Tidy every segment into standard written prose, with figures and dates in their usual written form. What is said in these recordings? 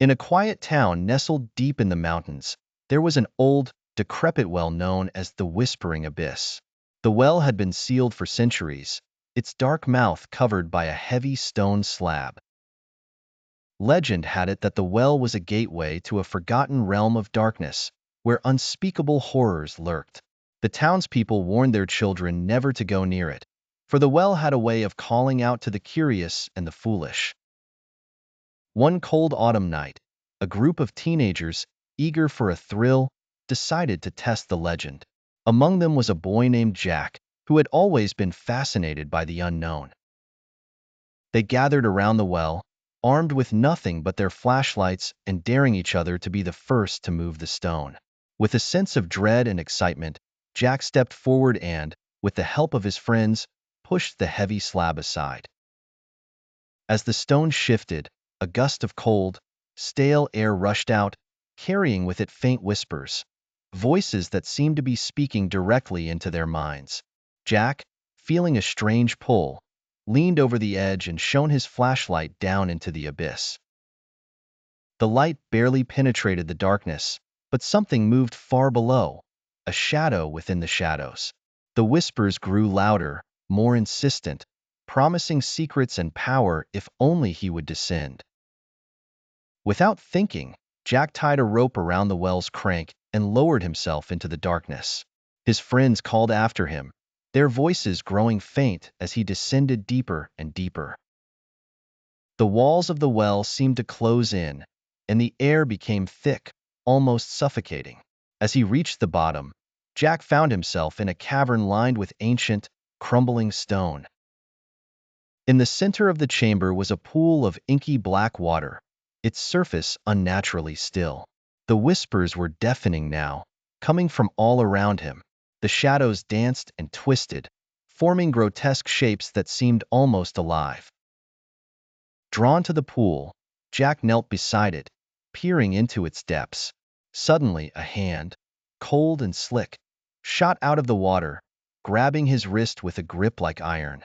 In a quiet town nestled deep in the mountains, there was an old, decrepit well known as the Whispering Abyss. The well had been sealed for centuries, its dark mouth covered by a heavy stone slab. Legend had it that the well was a gateway to a forgotten realm of darkness, where unspeakable horrors lurked. The townspeople warned their children never to go near it, for the well had a way of calling out to the curious and the foolish. One cold autumn night, a group of teenagers, eager for a thrill, decided to test the legend. Among them was a boy named Jack, who had always been fascinated by the unknown. They gathered around the well, armed with nothing but their flashlights and daring each other to be the first to move the stone. With a sense of dread and excitement, Jack stepped forward and, with the help of his friends, pushed the heavy slab aside. As the stone shifted, a gust of cold, stale air rushed out, carrying with it faint whispers, voices that seemed to be speaking directly into their minds. Jack, feeling a strange pull, leaned over the edge and shone his flashlight down into the abyss. The light barely penetrated the darkness, but something moved far below, a shadow within the shadows. The whispers grew louder, more insistent, promising secrets and power if only he would descend. Without thinking, Jack tied a rope around the well's crank and lowered himself into the darkness. His friends called after him, their voices growing faint as he descended deeper and deeper. The walls of the well seemed to close in, and the air became thick, almost suffocating. As he reached the bottom, Jack found himself in a cavern lined with ancient, crumbling stone. In the center of the chamber was a pool of inky black water, its surface unnaturally still. The whispers were deafening now, coming from all around him. The shadows danced and twisted, forming grotesque shapes that seemed almost alive. Drawn to the pool, Jack knelt beside it, peering into its depths. Suddenly, a hand, cold and slick, shot out of the water, grabbing his wrist with a grip like iron.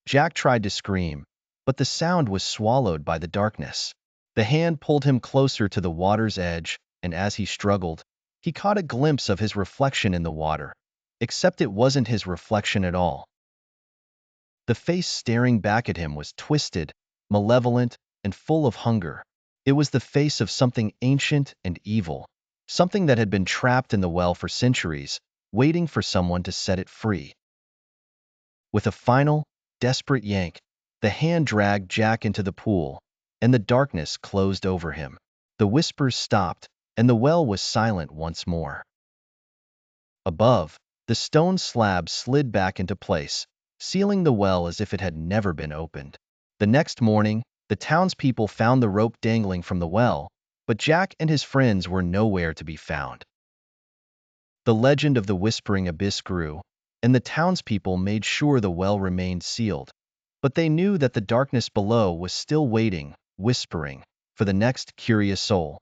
Jack tried to scream, but the sound was swallowed by the darkness. The hand pulled him closer to the water's edge, and as he struggled, he caught a glimpse of his reflection in the water, except it wasn't his reflection at all. The face staring back at him was twisted, malevolent, and full of hunger. It was the face of something ancient and evil, something that had been trapped in the well for centuries, waiting for someone to set it free. With a final, desperate yank, the hand dragged Jack into the pool, and the darkness closed over him. The whispers stopped, and the well was silent once more. Above, the stone slab slid back into place, sealing the well as if it had never been opened. The next morning, the townspeople found the rope dangling from the well, but Jack and his friends were nowhere to be found. The legend of the Whispering Abyss grew, and the townspeople made sure the well remained sealed. But they knew that the darkness below was still waiting, whispering, for the next curious soul.